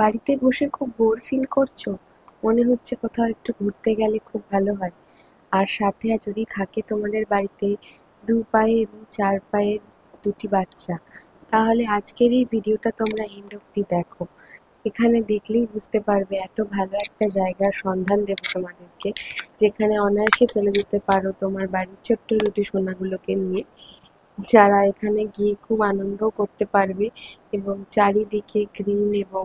বাড়িতে বসে খুব বোর ফিল করছো? মনে হচ্ছে কোথাও একটু ঘুরতে গেলে খুব ভালো হয়। আর সাথে আর যদি থাকে তোমাদের বাড়িতে দু পায়ে এবং চার পায়ের দুটি বাচ্চা, তাহলে আজকের এই ভিডিওটা তোমরা এন্ড অব্দি দেখো। এখানে দেখলেই বুঝতে পারবে এত ভালো একটা জায়গার সন্ধান দেবো তোমাদেরকে, যেখানে অনায়াসে চলে যেতে পারো তোমার বাড়ির ছোট্ট দুটি সোনাগুলোকে নিয়ে, যারা এখানে গিয়ে খুব আনন্দ করতে পারবে এবং চারিদিকে গ্রিন এবং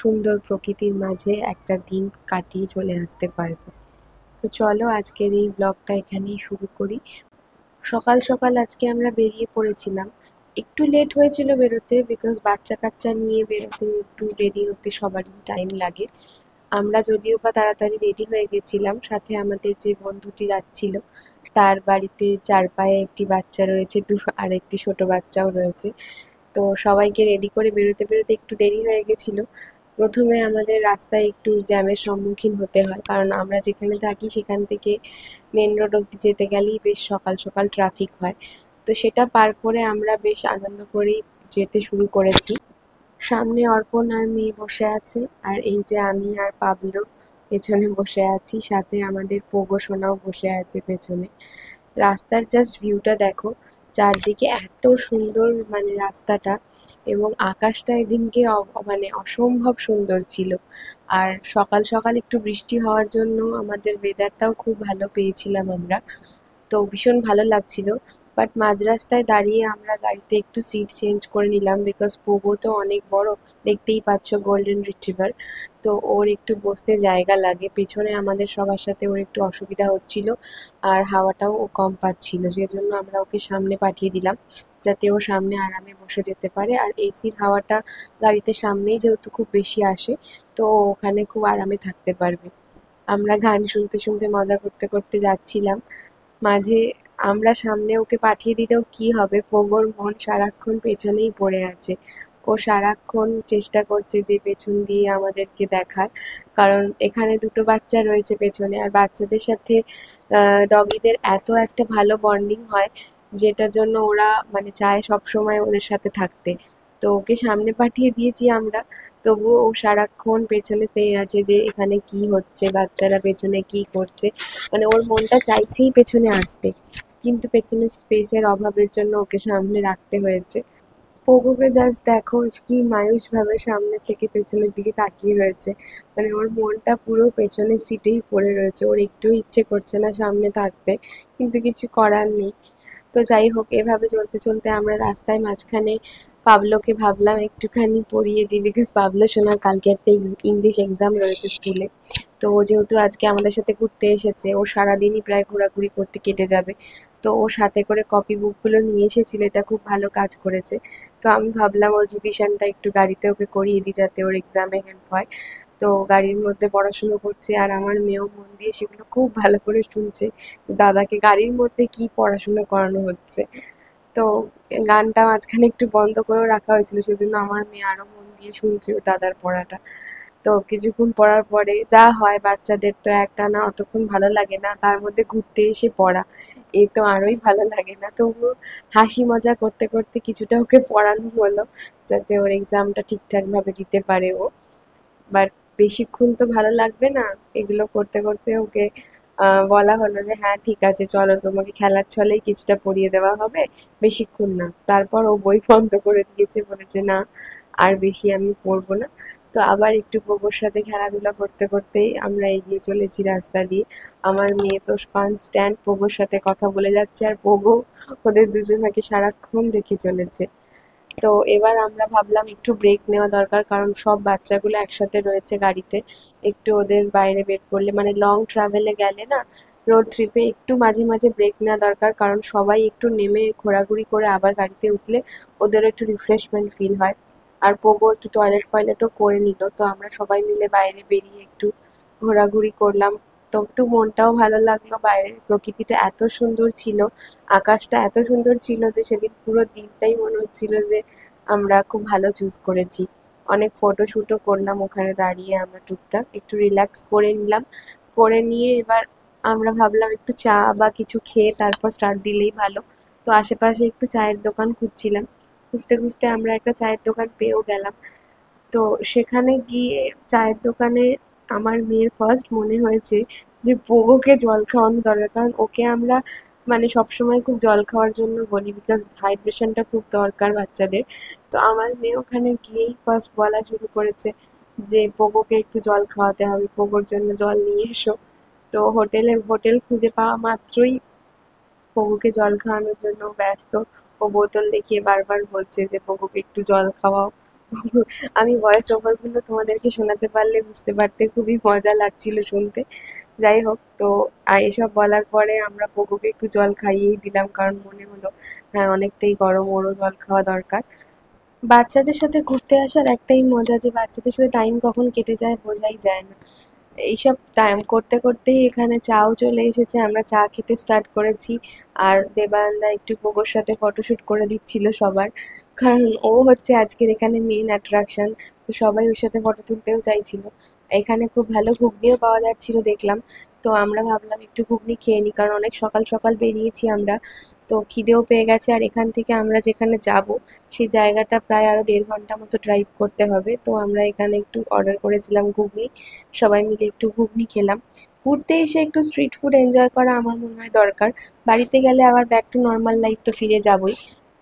সুন্দর প্রকৃতির মাঝে একটা দিন কাটিয়ে চলে আসতে পারবে। তো চলো আজকের এই ব্লগটা এখানেই শুরু করি। সকাল সকাল আজকে আমরা বেরিয়ে পড়েছিলাম। একটু লেট হয়েছিল বেরোতে, বিকজ বাচ্চা কাচ্চা নিয়ে বেরোতে একটু রেডি হতে সবারই টাইম লাগে। আমরা যদিও বা তাড়াতাড়ি রেডি হয়ে গেছিলাম, সাথে আমাদের যে বন্ধুটি যাচ্ছিল তার বাড়িতে চার পায়ে একটি বাচ্চা রয়েছে, আর একটি ছোট বাচ্চাও রয়েছে। তো সবাইকে রেডি করে বেরোতে বেরোতে একটু দেরি হয়ে গেছিল। প্রথমে আমাদের রাস্তায় একটু জ্যামের সম্মুখীন হতে হয়, কারণ আমরা যেখানে থাকি সেখান থেকে মেন রোড অব্দি যেতে গেলেই বেশ সকাল সকাল ট্রাফিক হয়। তো সেটা পার করে আমরা বেশ আনন্দ করেই যেতে শুরু করেছি। সামনে অর্পণ আর মেয়ে বসে আছে, আর এই যে আমি আর পাবলো পেছনে বসে আছি, সাথে আমাদের পোগো সোনাও বসে আছে পেছনে। রাস্তার জাস্ট ভিউটা দেখো, চারদিকে এত সুন্দর মানে রাস্তাটা, এবং আকাশটা এদিনকে মানে অসম্ভব সুন্দর ছিল। আর সকাল সকাল একটু বৃষ্টি হওয়ার জন্য আমাদের ওয়েদারটাও খুব ভালো পেয়েছিলাম আমরা। তো ভীষণ ভালো লাগছিল। বাট মাঝ রাস্তায় দাঁড়িয়ে আমরা গাড়িতে একটু সিট চেঞ্জ করে নিলাম, বিকজ পোগো তো অনেক বড়, দেখতেই পাচ্ছ গোল্ডেন রিট্রিভার। তো ওর একটু বসতে জায়গা লাগে, পেছনে আমাদের সবার সাথে ওর একটু অসুবিধা হচ্ছিল, আর হাওয়াটাও ও কম পাচ্ছিল, সেজন্য আমরা ওকে সামনে পাঠিয়ে দিলাম, যাতে ও সামনে আরামে বসে যেতে পারে। আর এসির হাওয়াটা গাড়িতে সামনেই যেহেতু খুব বেশি আসে, তো ও ওখানে খুব আরামে থাকতে পারবে। আমরা গান শুনতে শুনতে মজা করতে করতে যাচ্ছিলাম। মাঝে আমরা সামনে ওকে পাঠিয়ে দিলেও কি হবে, পোগোর মন সারাক্ষণ পেছনেই পড়ে আছে। ও সারাক্ষণ চেষ্টা করছে যে পেছন দিয়ে আমাদেরকে দেখার, কারণ এখানে দুটো বাচ্চা রয়েছে পেছনে, আর বাচ্চাদের সাথে ডগিদের এত একটা ভালো বন্ডিং হয়, যেটার জন্য ওরা মানে চায় সবসময় ওদের সাথে থাকতে। তো ওকে সামনে পাঠিয়ে দিয়েছি আমরা, তবুও ও সারাক্ষণ পেছনেতেই আছে যে এখানে কি হচ্ছে, বাচ্চারা পেছনে কি করছে। মানে ওর মনটা চাইছেই পেছনে আসতে, কিন্তু পেছনে স্পেসের অভাবের জন্য ওকে সামনে রাখতে হয়েছে। পোগোকে জাস্ট দেখো কি মায়ুস ভাবে সামনে থেকে পেছনের দিকে তাকিয়ে রয়েছে, মানে ওর মনটা পুরো পেছনের সিটেই পড়ে রয়েছে, ওর একটু ইচ্ছে করছে না সামনে থাকতে, কিন্তু কিছু করার নেই। তো যাই হোক, এভাবে চলতে চলতে আমরা রাস্তায় মাঝখানে পাবলোকে ভাবলাম একটুখানি পড়িয়ে দিই, বিকজ পাবলো শোনার কালকে একটা ইংলিশ এক্সাম রয়েছে স্কুলে। তো ও যেহেতু আজকে আমাদের সাথে ঘুরতে এসেছে, ওর সারাদিনই প্রায় ঘোরাঘুরি করতে কেটে যাবে। তো ও সাথে করে কপি বুকগুলো নিয়ে এসেছিল, এটা খুব ভালো কাজ করেছে। তো আমি ভাবলাম ওর রিভিশনটা একটু গাড়িতে ওকে করিয়ে দিই, যাতে ওর এক্সামে হেল্প হয়। তো গাড়ির মধ্যে পড়াশুনো করছে, আর আমার মেয়েও মন দিয়ে সেগুলো খুব ভালো করে শুনছে, দাদাকে গাড়ির মধ্যে কি পড়াশুনো করানো হচ্ছে। তো গানটা মাঝখানে একটু বন্ধ করেও রাখা হয়েছিল, সেজন্য আমার মেয়ে আরো মন দিয়ে শুনছে ওর দাদার পড়াটা। তো কিছুক্ষণ পড়ার পরে যা হয়, বাচ্চাদের তো একটানা অতক্ষণ ভালো লাগে না, তার মধ্যে ঘুরতে এসে পড়া, এ তো আরোই ভালো লাগে না। তবুও হাসি মজা করতে করতে কিছুটা ওকে পড়ানো হলো, যাতে ওর এক্সামটা ঠিকঠাক ভাবে দিতে পারে ও। বাট বেশিক্ষণ তো ভালো লাগবে না, এগুলো করতে করতে ওকে বলা হলো যে হ্যাঁ ঠিক আছে চলো, তোমাকে খেলার ছলেই কিছুটা পড়িয়ে দেওয়া হবে, বেশিক্ষণ না। তারপর ও বই বন্ধ করে দিয়েছে, বলেছে না আর বেশি আমি পড়বো না। তো আবার একটু পোগোর সাথে খেলাধুলা করতে করতেই আমরা এগিয়ে চলেছি রাস্তা দিয়ে। আমার মেয়ে তো কনস্ট্যান্ট পোগোর সাথে কথা বলে যাচ্ছে, আর পোগো ওদের দুজনকে সারাক্ষণ দেখে চলেছে। তো এবার আমরা ভাবলাম একটু ব্রেক নেওয়া দরকার, কারণ সব বাচ্চাগুলো একসাথে রয়েছে গাড়িতে, একটু ওদের বাইরে বের করলে মানে লং ট্রাভেলে গেলে না, রোড ট্রিপে একটু মাঝে মাঝে ব্রেক নেওয়া দরকার, কারণ সবাই একটু নেমে ঘোরাঘুরি করে আবার গাড়িতে উঠলে ওদের একটু রিফ্রেশমেন্ট ফিল হয়। আর পোগো একটু টয়লেট ফয়লেটও করে নিল, তো আমরা সবাই মিলে বাইরে বেরিয়ে একটু ঘোরাঘুরি করলাম। তো একটু মনটাও ভালো লাগলো, বাইরের প্রকৃতিটা এত সুন্দর ছিল, আকাশটা এত সুন্দর ছিল যে সেদিন পুরো দিনটাই মনে হচ্ছিল যে আমরা খুব ভালো চুজ করেছি। অনেক ফটোশুটও করলাম ওখানে দাঁড়িয়ে, আমরা টুকটাক একটু রিল্যাক্স করে নিলাম। করে নিয়ে এবার আমরা ভাবলাম একটু চা বা কিছু খেয়ে তারপর স্টার্ট দিলেই ভালো। তো আশেপাশে একটু চায়ের দোকান খুঁজছিলাম, খুঁজতে খুঁজতে আমরা একটা চায়ের দোকান পেয়েও গেলাম। তো সেখানে গিয়ে চায়ের দোকানে আমার মেয়ের ফার্স্ট মনে হয়েছে যে পোগোকে জল খাওয়ানো দরকার, কারণ ওকে আমরা মানে সবসময় খুব জল খাওয়ার জন্য বলি, বিকজ হাইড্রেশনটা খুব দরকার বাচ্চাদের। তো আমার মেয়ে ওখানে গিয়েই ফার্স্ট বলা শুরু করেছে যে পোগোকে একটু জল খাওয়াতে হবে, পোগোর জন্য জল নিয়ে এসো। তো হোটেল খুঁজে পাওয়া মাত্রই পোগোকে জল খাওয়ানোর জন্য ব্যস্ত। ও বোতল দেখিয়ে বারবার বলছে যে পোগোকে একটু জল খাওয়াও। আমি ভয়েস ওভার গুলো তোমাদেরকে শোনাতে পারলে বুঝতে পারতে, খুবই মজা লাগছিল শুনতে। যাই হোক, তো এসব বলার পরে আমরা পোগোকে একটু জল খাইয়েই দিলাম, কারণ মনে হলো হ্যাঁ অনেকটাই গরম, ওরও জল খাওয়া দরকার। বাচ্চাদের সাথে ঘুরতে আসার একটাই মজা যে বাচ্চাদের সাথে টাইম কখন কেটে যায় বোঝাই যায় না। এইসব টাইম করতে করতেই এখানে চাও চলে এসেছে, আমরা চা খেতে স্টার্ট করেছি। আর দেবানন্দা একটু পোগোর সাথে ফটোশুট করে দিচ্ছিল সবার, কারণ ও হচ্ছে আজকের এখানে মেইন অ্যাট্রাকশন। তো সবাই ওর সাথে ফটো তুলতেও চাইছিল। এখানে খুব ভালো ঘুগনিও পাওয়া যাচ্ছিল দেখলাম। তো আমরা ভাবলাম একটু ঘুগনি খেয়ে নিই, কারণ অনেক সকাল সকাল বেরিয়েছি আমরা। তো খিদেও পেয়ে গেছে, আর এখান থেকে আমরা যেখানে যাব সেই জায়গাটা প্রায় আরও 1.5 ঘন্টা মতো ড্রাইভ করতে হবে। তো আমরা এখানে একটু অর্ডার করেছিলাম ঘুগনি, সবাই মিলে একটু ঘুগনি খেলাম। ঘুরতে এসে একটু স্ট্রিট ফুড এনজয় করা আমার মনে হয় দরকার। বাড়িতে গেলে আবার ব্যাক টু নর্মাল লাইফ তো ফিরে যাবই।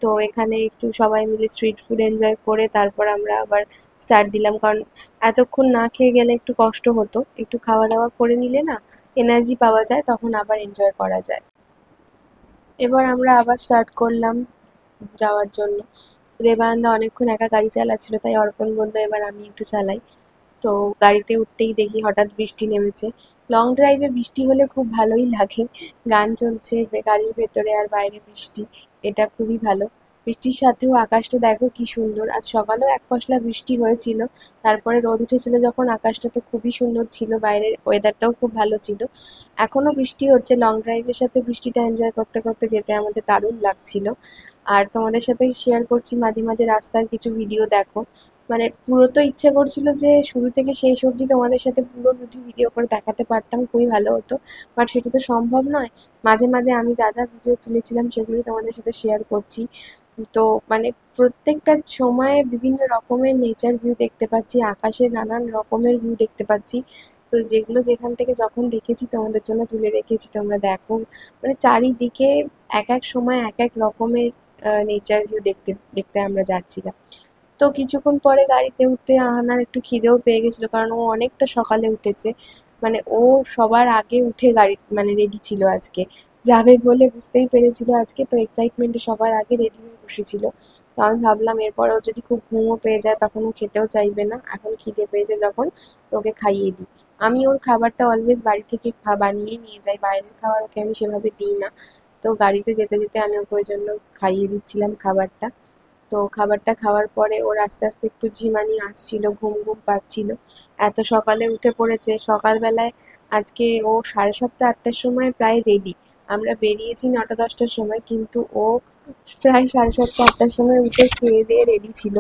তো এখানে একটু সবাই মিলে স্ট্রিট ফুড এনজয় করে তারপর আমরা আবার স্টার্ট দিলাম, কারণ এতক্ষণ না খেয়ে গেলে একটু কষ্ট হতো। একটু খাওয়া দাওয়া করে নিলে না এনার্জি পাওয়া যায়, তখন আবার এনজয় করা যায়। এবার আমরা আবার স্টার্ট করলাম যাওয়ার জন্য। দেবানন্দা অনেকক্ষণ একা গাড়ি চালাচ্ছিল, তাই অর্পণ বললো এবার আমি একটু চালাই। তো গাড়িতে উঠতেই দেখি হঠাৎ বৃষ্টি নেমেছে। লং ড্রাইভে বৃষ্টি হলে খুব ভালোই লাগে, গান চলছে গাড়ির ভেতরে আর বাইরে বৃষ্টি, এটা খুবই ভালো। বৃষ্টির সাথেও আকাশটা দেখো কি সুন্দর, আজ সকালেও এক পশলা বৃষ্টি হয়েছিল, তারপরে রোদ উঠেছিল যখন, আকাশটা তো খুবই সুন্দর ছিল, বাইরের ওয়েদারটাও খুব ভালো ছিল। এখনও বৃষ্টি হচ্ছে, লং ড্রাইভের সাথে বৃষ্টিটা এনজয় করতে করতে যেতে আমাদের দারুণ লাগছিল। আর তোমাদের সাথে শেয়ার করছি মাঝে মাঝে রাস্তার কিছু ভিডিও দেখো। মানে পুরো তো ইচ্ছে করছিল যে শুরু থেকে শেষ অবধি তোমাদের সাথে পুরো যদি ভিডিও করে দেখাতে পারতাম খুবই ভালো হতো, বাট সেটা তো সম্ভব নয়। মাঝে মাঝে আমি যা যা ভিডিও তুলেছিলাম সেগুলি তোমাদের সাথে শেয়ার করছি। তো মানে প্রত্যেকটা সময়ে বিভিন্ন রকমের নেচার ভিউ দেখতে পাচ্ছি, আকাশের নানান রকমের ভিউ দেখতে পাচ্ছি। তো যেগুলো যেখান থেকে যখন দেখেছি তোমাদের জন্য তুলে রেখেছি, তোমরা দেখো। মানে চারিদিকে এক এক সময় এক এক রকমের নেচার ভিউ দেখতে দেখতে আমরা যাচ্ছিলাম। তো কিছুক্ষণ পরে গাড়িতে উঠতে আহানার একটু খিদেও পেয়ে গেছিলো, কারণ ও অনেকটা সকালে উঠেছে। মানে ও সবার আগে উঠে গাড়ি মানে রেডি ছিল আজকে, যাবে বলে বুঝতেই পেরেছিল আজকে, তো এক্সাইটমেন্টে সবার আগে রেডি হয়ে বসেছিল। তো আমি ভাবলাম এরপর ও যদি খুব ঘুমও পেয়ে যায় তখন ও খেতেও চাইবে না, এখন খিদে পেয়েছে যখন, তো ওকে খাইয়ে দিই। আমি ওর খাবারটা অলওয়েজ বাড়ি থেকে বানিয়ে নিয়ে যাই, বাইরের খাবার ওকে আমি সেভাবে দিই না। তো গাড়িতে যেতে যেতে আমি ওকে ওই জন্য খাইয়ে দিচ্ছিলাম খাবারটা। তো খাবারটা খাওয়ার পরে ওর আস্তে আস্তে একটু ঝিমানি আসছিল, ঘুম ঘুম পাচ্ছিল। এত সকালে উঠে পড়েছে, সকালবেলায় আজকে ও 7:30-8টার সময় প্রায় রেডি। আমরা বেরিয়েছি 9টা-10টার সময়, কিন্তু ও প্রায় 7:30-8টার সময় উঠে খেয়ে দিয়ে রেডি ছিল।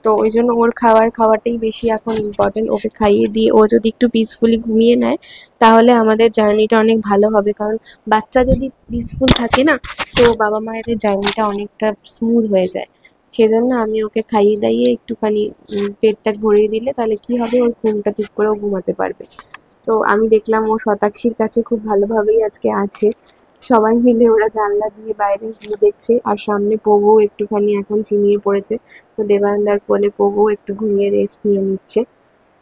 তো ওই জন্য ওর খাওয়াটাই বেশি এখন ইম্পর্টেন্ট, ওকে খাইয়ে দিয়ে ও যদি একটু পিসফুলি ঘুমিয়ে নেয় তাহলে আমাদের জার্নিটা অনেক ভালো হবে, কারণ বাচ্চা যদি পিসফুল থাকে না তো বাবা মায়েদের জার্নিটা অনেকটা স্মুথ হয়ে যায়। সেজন্য আমি ওকে খাইয়ে দাইয়ে একটুখানি পেটটা ভরিয়ে দিলে তাহলে কি হবে, ওর ঘুমটা ঠিক করেও ঘুমাতে পারবে। তো আমি দেখলাম ও শতাক্ষীর কাছে খুব ভালোভাবেই আজকে আছে। সবাই মিলে ওরা জানলা দিয়ে বাইরের ভিউ দেখছে, আর সামনে পোগো একটুখানি এখন ঝিমিয়ে পড়েছে। তো দেবানন্দার কোলে পোগো একটু ঘুমিয়ে রেস্ট নিয়ে নিচ্ছে।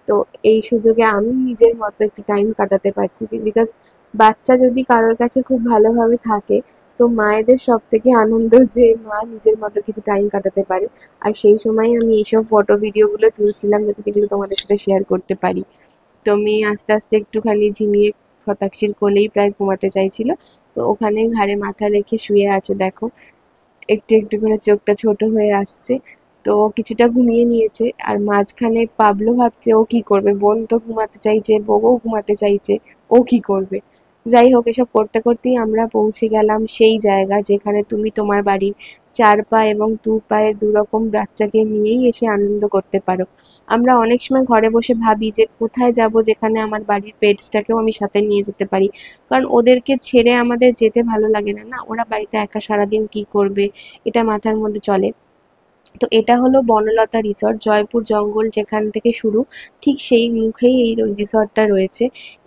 তো এই সুযোগে আমি নিজের মতো একটু টাইম কাটাতে পারছি, বিকজ বাচ্চা যদি কারোর কাছে খুব ভালোভাবে থাকে তো মায়েদের সব থেকে আনন্দ যে মা নিজের মতো কিছু টাইম কাটাতে পারে। আর সেই সময় আমি এইসব ফটো ভিডিওগুলো তুলছিলাম যাতে যেগুলো তোমাদের সাথে শেয়ার করতে পারি। তো মেয়ে আস্তে আস্তে একটুখানি ঝিমিয়ে শতাক্ষীর কোলেই প্রায় ঘুমাতে চাইছিল। তো ওখানে ঘাড়ে মাথা রেখে শুয়ে আছে দেখো, একটু একটু করে চোখটা ছোট হয়ে আসছে। তো ও কিছুটা ঘুমিয়ে নিয়েছে, আর মাঝখানে পাবলো ভাবছে ও কি করবে, বোন তো ঘুমাতে চাইছে, বউও ঘুমাতে চাইছে, ও কি করবে। যাই হোক, এসব করতে করতেই আমরা পৌঁছে গেলাম সেই জায়গা যেখানে তুমি তোমার বাড়ির 4 পা এবং 2 পায়ের দুরকম বাচ্চাকে নিয়েই এসে আনন্দ করতে পারো। আমরা অনেক সময় ঘরে বসে ভাবি যে কোথায় যাব যেখানে আমার বাড়ির পেটসটাকেও আমি সাথে নিয়ে যেতে পারি, কারণ ওদেরকে ছেড়ে আমাদের যেতে ভালো লাগে না, না ওরা বাড়িতে একা সারাদিন কি করবে, এটা মাথার মধ্যে চলে। তো এটা হলো বনলতা রিসর্ট, জয়পুর জঙ্গল যেখান থেকে শুরু, ঠিক সেই মুখেই এই রিসর্টটা রয়েছে।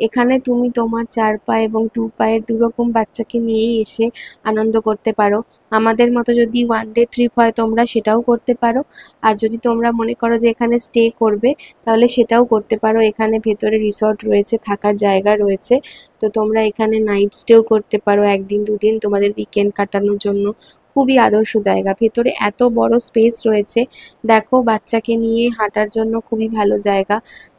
এখানে তুমি তোমার 4 পা এবং 2 পায়ের দুরকম বাচ্চাকে নিয়েই এসে আনন্দ করতে পারো। আমাদের মতো যদি ওয়ান ডে ট্রিপ হয় তোমরা সেটাও করতে পারো, আর যদি তোমরা মনে করো যে এখানে স্টে করবে তাহলে সেটাও করতে পারো। এখানে ভেতরে রিসর্ট রয়েছে, থাকার জায়গা রয়েছে, তো তোমরা এখানে নাইট স্টেও করতে পারো, 1 দিন 2 দিন তোমাদের উইকেন্ড কাটানোর জন্য। খুবই আদর্শ জায়গা, ভেতরে এত বড় স্পেস রয়েছে, দেখো বাচ্চাকে নিয়ে হাঁটার জন্য খুবই ভালো জায়গা।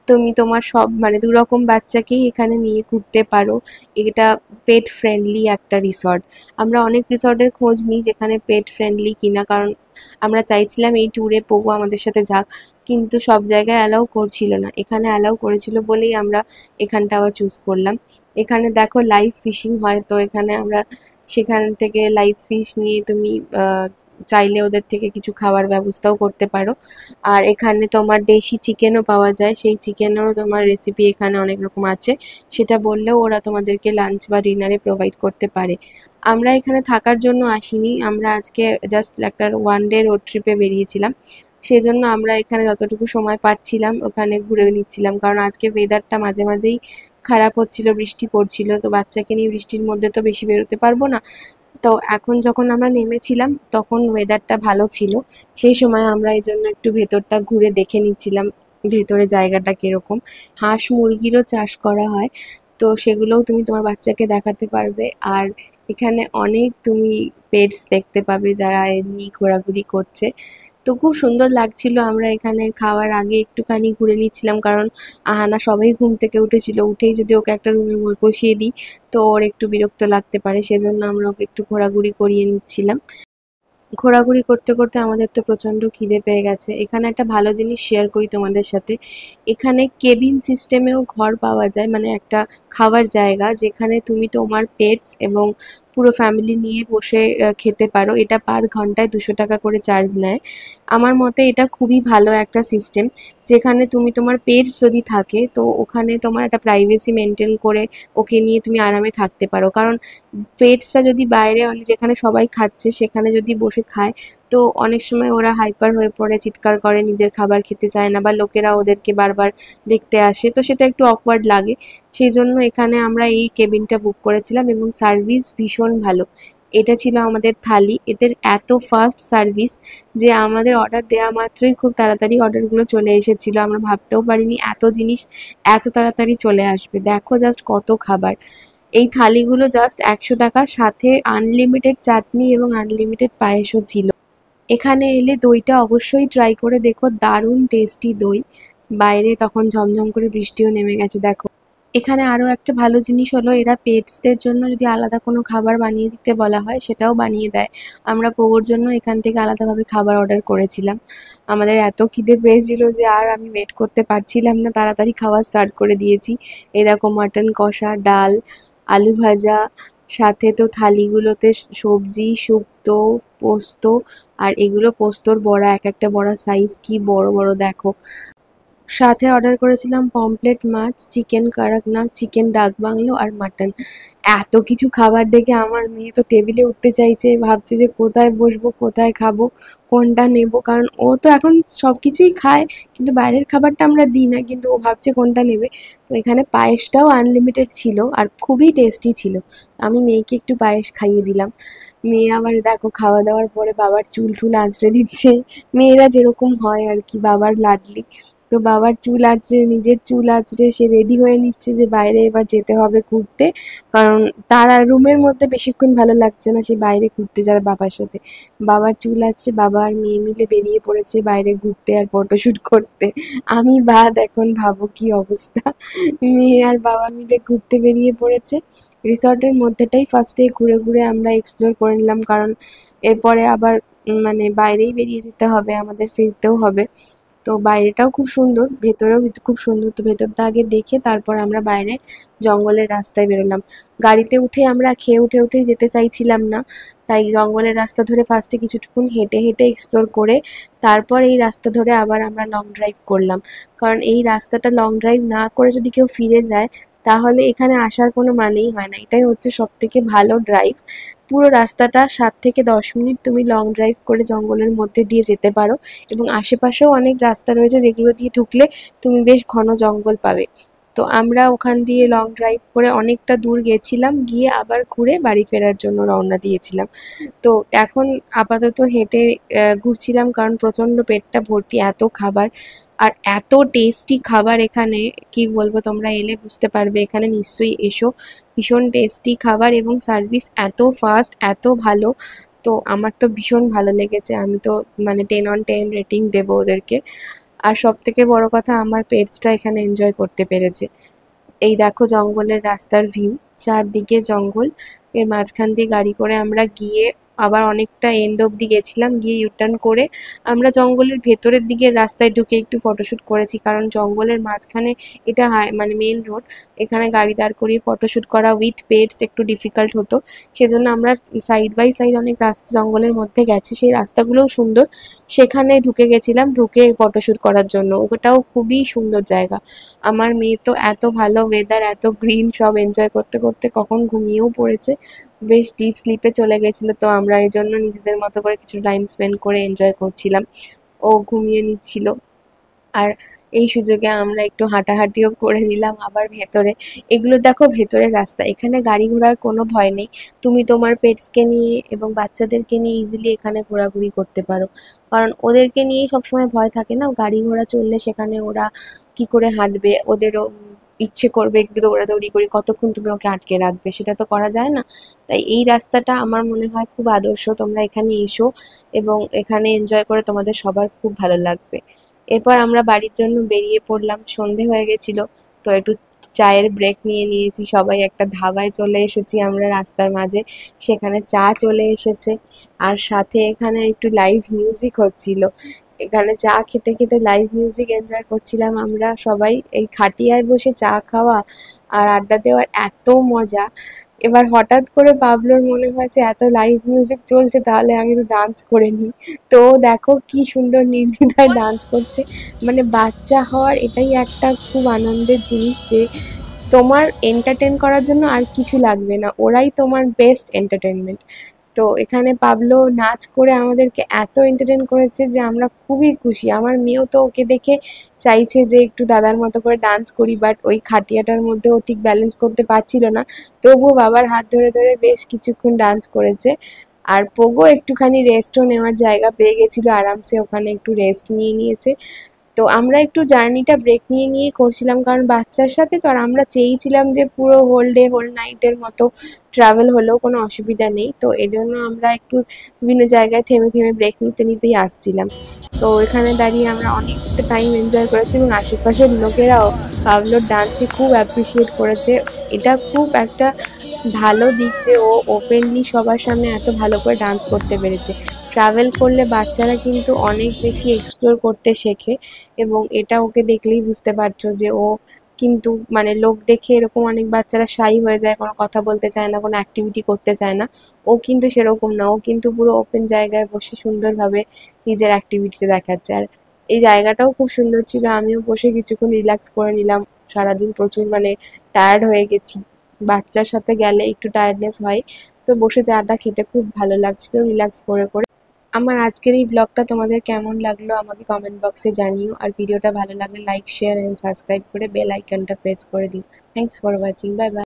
তুমি তোমার সব মানে দুরকম বাচ্চাকেই এখানে নিয়ে ঘুরতে পারো। এটা পেট ফ্রেন্ডলি একটা রিসর্ট। আমরা অনেক রিসর্টের খোঁজ নিই যেখানে পেট ফ্রেন্ডলি কিনা, কারণ আমরা চাইছিলাম এই ট্যুরে পোগো আমাদের সাথে যাক, কিন্তু সব জায়গায় অ্যালাউ করছিল না, এখানে অ্যালাউ করেছিল বলেই আমরা এখানটা আবার চুজ করলাম। এখানে দেখো লাইভ ফিশিং হয়, তো এখানে আমরা সেখান থেকে লাইভ ফিশ নিয়ে তুমি চাইলে ওদের থেকে কিছু খাওয়ার ব্যবস্থাও করতে পারো। আর এখানে তোমার দেশি চিকেনও পাওয়া যায়, সেই চিকেনেরও তোমার রেসিপি এখানে অনেক রকম আছে, সেটা বললেও ওরা তোমাদেরকে লাঞ্চ বা ডিনারে প্রোভাইড করতে পারে। আমরা এখানে থাকার জন্য আসিনি, আমরা আজকে জাস্ট একটা ওয়ান ডে রোড ট্রিপে বেরিয়েছিলাম, সেজন্য আমরা এখানে যতটুকু সময় পাচ্ছিলাম ওখানে ঘুরে নিচ্ছিলাম, কারণ আজকে ওয়েদারটা মাঝে মাঝেই খারাপ হচ্ছিল, বৃষ্টি পড়ছিল, তো বাচ্চাকে নিয়ে বৃষ্টির মধ্যে তো বেশি বেরোতে পারবো না। তো এখন যখন আমরা নেমেছিলাম তখন ওয়েদারটা ভালো ছিল, সেই সময় আমরা এই জন্য একটু ভেতরটা ঘুরে দেখে নিচ্ছিলাম ভেতরে জায়গাটা কিরকম। হাঁস মুরগিরও চাষ করা হয়, তো সেগুলোও তুমি তোমার বাচ্চাকে দেখাতে পারবে। আর এখানে অনেক তুমি পেটস দেখতে পাবে যারা এমনি ঘোরাঘুরি করছে। তো খুব সুন্দর লাগছিল। আমরা এখানে খাওয়ার আগে একটুখানি ঘুরে নিচ্ছিলাম, কারণ আহানা সবাই ঘুম থেকে উঠেছিল, উঠেই যদি ওকে একটা রুমে বসিয়ে দিই তো ওর একটু বিরক্ত লাগতে পারে, সেজন্য আমরা ওকে একটু ঘোরাঘুরি করিয়ে নিচ্ছিলাম। ঘোরাঘুরি করতে করতে আমাদের তো প্রচণ্ড খিদে পেয়ে গেছে। এখানে একটা ভালো জিনিস শেয়ার করি তোমাদের সাথে, এখানে কেবিন সিস্টেমেও ঘর পাওয়া যায়, মানে একটা খাওয়ার জায়গা যেখানে তুমি তোমার পেটস এবং পুরো ফ্যামিলি নিয়ে বসে খেতে পারো। এটা পার ঘন্টায় 200 টাকা করে চার্জ নেয়। আমার মতে এটা খুবই ভালো একটা সিস্টেম, যেখানে তুমি তোমার পেটস যদি থাকে তো ওখানে তোমার একটা প্রাইভেসি মেনটেন করে ওকে নিয়ে তুমি আরামে থাকতে পারো, কারণ পেটসটা যদি বাইরে যেখানে সবাই খাচ্ছে সেখানে যদি বসে খায় তো অনেক সময় ওরা হাইপার হয়ে পড়ে, চিৎকার করে, নিজের খাবার খেতে চায় না, বা লোকেরা ওদেরকে বারবার দেখতে আসে, তো সেটা একটু অকওয়ার্ড লাগে। সেই জন্য এখানে আমরা এই কেবিনটা বুক করেছিলাম এবং সার্ভিস ভীষণ ভালো। এটা ছিল আমাদের থালি, এদের এত ফাস্ট সার্ভিস যে আমাদের অর্ডার দেওয়া মাত্রই খুব তাড়াতাড়ি অর্ডারগুলো চলে এসেছিল। আমরা ভাবতেও পারিনি এত জিনিস এত তাড়াতাড়ি চলে আসবে। দেখো জাস্ট কত খাবার। এই থালিগুলো জাস্ট 100 টাকা, সাথে আনলিমিটেড চাটনি এবং আনলিমিটেড পায়েসও ছিল। এখানে এলে দইটা অবশ্যই ট্রাই করে দেখো, দারুণ টেস্টি দই। বাইরে তখন ঝমঝম করে বৃষ্টিও নেমে গেছে দেখো। এখানে আরও একটা ভালো জিনিস হলো, এরা পেটসদের জন্য যদি আলাদা কোনো খাবার বানিয়ে দিতে বলা হয় সেটাও বানিয়ে দেয়। আমরা পোগোর জন্য এখান থেকে আলাদাভাবে খাবার অর্ডার করেছিলাম। আমাদের এত খিদে পেয়েছিল যে আর আমি ওয়েট করতে পারছিলাম না, তাড়াতাড়ি খাওয়া স্টার্ট করে দিয়েছি। এরকম মাটন কষা, ডাল, আলু ভাজা, সাথে তো থালিগুলোতে সবজি, শুক্তো, পোস্ত, আর এগুলো পোস্তর বড়া, এক একটা বড়া সাইজ কি বড় বড় দেখো। সাথে অর্ডার করেছিলাম পমফ্রেট মাছ, চিকেন কড়কনাথ, চিকেন ডাক বাংলো আর মাটন। এত কিছু খাবার দেখে আমার মেয়ে তো টেবিলে উঠতে চাইছে, ভাবছে যে কোথায় বসবো, কোথায় খাবো, কোনটা নেব, কারণ ও তো এখন সব কিছুই খায়, কিন্তু বাইরের খাবারটা আমরা দিই না, কিন্তু ও ভাবছে কোনটা নেবে। তো এখানে পায়েসটাও আনলিমিটেড ছিল আর খুবই টেস্টি ছিল। আমি মেয়েকে একটু পায়েস খাইয়ে দিলাম। মেয়ে আবার দেখো খাওয়া দাওয়ার পরে বাবার চুল টুল আঁচড়ে দিচ্ছে, মেয়েরা যেরকম হয় আর কি, বাবার লাডলি। তো বাবার চুল আঁচড়ে, নিজের চুল আঁচড়ে সে রেডি হয়ে নিচ্ছে যে বাইরে এবার যেতে হবে ঘুরতে, কারণ তার আর রুমের মধ্যে বেশিক্ষণ ভালো লাগছে না, সে বাইরে ঘুরতে যাবে বাবার সাথে। বাবার চুল আঁচড়ে বাবা আর মেয়ে মিলে বেরিয়ে পড়েছে বাইরে ঘুরতে আর ফটোশ্যুট করতে। আমি বাদ, এখন ভাবো কি অবস্থা। মেয়ে আর বাবা মিলে ঘুরতে বেরিয়ে পড়েছে। রিসর্টের মধ্যেটাই ফার্স্টে ঘুরে ঘুরে আমরা এক্সপ্লোর করে নিলাম, কারণ এরপরে আবার মানে বাইরেই বেরিয়ে যেতে হবে, আমাদের ফিরতেও হবে। তো বাইরেটাও খুব সুন্দর, ভেতরেও খুব সুন্দর, তো ভেতরটা আগে দেখে তারপর আমরা বাইরে জঙ্গলের রাস্তায় বেরোলাম। গাড়িতে উঠে আমরা খেয়ে উঠেই যেতে চাইছিলাম না, তাই জঙ্গলের রাস্তা ধরে ফার্স্টে কিছুক্ষণ হেঁটে হেঁটে এক্সপ্লোর করে তারপর এই রাস্তা ধরে আবার আমরা লং ড্রাইভ করলাম, কারণ এই রাস্তাটা লং ড্রাইভ না করে যদি কেউ ফিরে যায় তাহলে এখানে আসার কোনো মানেই হয় না। এটাই হচ্ছে সবথেকে ভালো ড্রাইভ। পুরো রাস্তাটা 7 থেকে 10 মিনিট তুমি লং ড্রাইভ করে জঙ্গলের মধ্যে দিয়ে যেতে পারো, এবং আশেপাশেও অনেক রাস্তা রয়েছে যেগুলো দিয়ে ঢুকলে তুমি বেশ ঘন জঙ্গল পাবে। তো আমরা ওখান দিয়ে লং ড্রাইভ করে অনেকটা দূর গেছিলাম, গিয়ে আবার ঘুরে বাড়ি ফেরার জন্য রওনা দিয়েছিলাম। তো এখন আপাতত হেঁটে ঘুরছিলাম, কারণ প্রচণ্ড পেটটা ভর্তি, এত খাবার আর এত টেস্টি খাবার এখানে, কি বলবো, তোমরা এলে বুঝতে পারবে। এখানে নিশ্চয়ই এসো, ভীষণ টেস্টি খাবার এবং সার্ভিস এত ফাস্ট, এত ভালো। তো আমার তো ভীষণ ভালো লেগেছে, আমি তো মানে 10 on 10 রেটিং দেবো ওদেরকে। আর সব থেকে বড় কথা, আমার পেটসটা এখানে এনজয় করতে পেরেছে। এই দেখো জঙ্গলের রাস্তার ভিউ, চারদিকে জঙ্গল, এর মাঝখান দিয়ে গাড়ি করে আমরা গিয়ে আবার অনেকটা এন্ড অব্দি গেছিলাম, গিয়ে ইউটার্ন করে আমরা জঙ্গলের ভেতরের দিকে রাস্তায় ঢুকে একটু ফটোশ্যুট করেছি, কারণ জঙ্গলের মাঝখানে এটা মানে মেন রোড, এখানে গাড়ি দাঁড় করিয়ে ফটোশ্যুট করা উইথ পেটস একটু ডিফিকাল্ট হতো। সেজন্য আমরা সাইড বাই সাইড অনেক রাস্তা জঙ্গলের মধ্যে গেছি, সেই রাস্তাগুলোও সুন্দর, সেখানে ঢুকে গেছিলাম, ঢুকে ফটোশ্যুট করার জন্য। ওটাও খুবই সুন্দর জায়গা। আমার মেয়ে তো এত ভালো ওয়েদার, এত গ্রিন, সব এনজয় করতে করতে কখন ঘুমিয়েও পড়েছে, বেশ ডিপ স্লিপে চলে গেছিলো। তো আমরা এই জন্য নিজেদের মতো করে কিছু টাইম স্পেন্ড করে এনজয় করছিলাম, ও ঘুমিয়ে নিচ্ছিল। আর এই সুযোগে আমরা একটু হাঁটাহাঁটিও করে নিলাম আবার ভেতরে। এগুলো দেখো ভেতরের রাস্তা, এখানে গাড়ি ঘোড়ার কোনো ভয় নেই। তুমি তোমার পেটসকে নিয়ে এবং বাচ্চাদেরকে নিয়ে ইজিলি এখানে ঘোরাঘুরি করতে পারো, কারণ ওদেরকে নিয়েই সবসময় ভয় থাকে না, গাড়ি ঘোড়া চললে সেখানে ওরা কি করে হাঁটবে, ওদেরও ইচ্ছে করবে একটু দৌড়াদৌড়ি করি, কতক্ষণ তুমি ওকে আটকে রাখবে, সেটা তো করা যায় না। তাই এই রাস্তাটা আমার মনে হয় খুব আদর্শ, তোমরা এখানে এসো এবং এখানে এনজয় করে তোমাদের সবার খুব ভালো লাগবে। এরপর আমরা বাড়ির জন্য বেরিয়ে পড়লাম, সন্ধে হয়ে গেছিল। তো একটু চায়ের ব্রেক নিয়ে নিয়েছি সবাই, একটা ধাবায় চলে এসেছি আমরা রাস্তার মাঝে, সেখানে চা চলে এসেছে, আর সাথে এখানে একটু লাইভ মিউজিক হচ্ছিল। এখানে চা খেতে খেতে লাইভ মিউজিক এনজয় করছিলাম আমরা সবাই। এই খাটিয়ায় বসে চা খাওয়া আর আড্ডা দেওয়ার এত মজা। এবার হঠাৎ করে পাবলোর মনে হয়েছে এত লাইভ মিউজিক চলছে, তাহলে আমি একটু ডান্স করে নিই। তো দেখো কি সুন্দর নির্দ্বিধায় ডান্স করছে। মানে বাচ্চা হওয়ার এটাই একটা খুব আনন্দের জিনিস যে তোমার এন্টারটেন করার জন্য আর কিছু লাগবে না, ওরাই তোমার বেস্ট এন্টারটেনমেন্ট। তো এখানে পাবলো নাচ করে আমাদেরকে এত এন্টারটেন করেছে যে আমরা খুবই খুশি। আমার মেয়েও তো ওকে দেখে চাইছে যে একটু দাদার মতো করে ডান্স করি, বাট ওই খাটিয়াটার মধ্যে ও ঠিক ব্যালেন্স করতে পারছিল না, তবুও বাবার হাত ধরে ধরে বেশ কিছুক্ষণ ডান্স করেছে। আর পোগো একটুখানি রেস্টও নেওয়ার জায়গা পেয়ে গেছিল, আরামসে ওখানে একটু রেস্ট নিয়ে নিয়েছে। তো আমরা একটু জার্নিটা ব্রেক নিয়ে নিয়ে করছিলাম, কারণ বাচ্চার সাথে তো, আর আমরা চেয়েছিলাম যে পুরো হোল ডে হোল নাইটের মতো ট্রাভেল হলেও কোনো অসুবিধা নেই। তো এই জন্য আমরা একটু বিভিন্ন জায়গায় থেমে থেমে ব্রেক নিতে নিতেই আসছিলাম। তো এখানে দাঁড়িয়ে আমরা অনেকটা টাইম এনজয় করেছি, এবং আশেপাশের লোকেরাও পাবলোর ডান্সকে খুব অ্যাপ্রিসিয়েট করেছে। এটা খুব একটা ভালো দিক যে ও ওপেনলি সবার সামনে এত ভালো করে ডান্স করতে পেরেছে। ট্রাভেল করলে বাচ্চারা কিন্তু অনেক বেশি এক্সপ্লোর করতে শেখে, এবং এটা ওকে দেখলেই বুঝতে পারছো যে ও কিন্তু মানে লোক দেখে এরকম অনেক বাচ্চারা শাই হয়ে যায়, কোনো কথা বলতে চায় না, কোনো অ্যাক্টিভিটি করতে চায় না। ও কিন্তু সেরকম না, ও কিন্তু পুরো ওপেন জায়গায় বসে সুন্দরভাবে নিজের অ্যাক্টিভিটিটা দেখাচ্ছে। আর এই জায়গাটাও খুব সুন্দর ছিল, আমিও বসে কিছুক্ষণ রিল্যাক্স করে নিলাম। সারাদিন প্রচুর মানে টায়ার্ড হয়ে গেছি, বাচ্চার সাথে গেলে একটু টায়ার্ডনেস হয়। তো বসে চাটা খেতে খুব ভালো লাগছিল রিল্যাক্স করে করে। আমার আজকের এই ব্লগটা তোমাদের কেমন লাগলো আমাকে কমেন্ট বক্সে জানিও, আর ভিডিওটা ভালো লাগলে লাইক শেয়ার অ্যান্ড সাবস্ক্রাইব করে বেল আইকনটা প্রেস করে দিও। Thanks for watching, bye bye.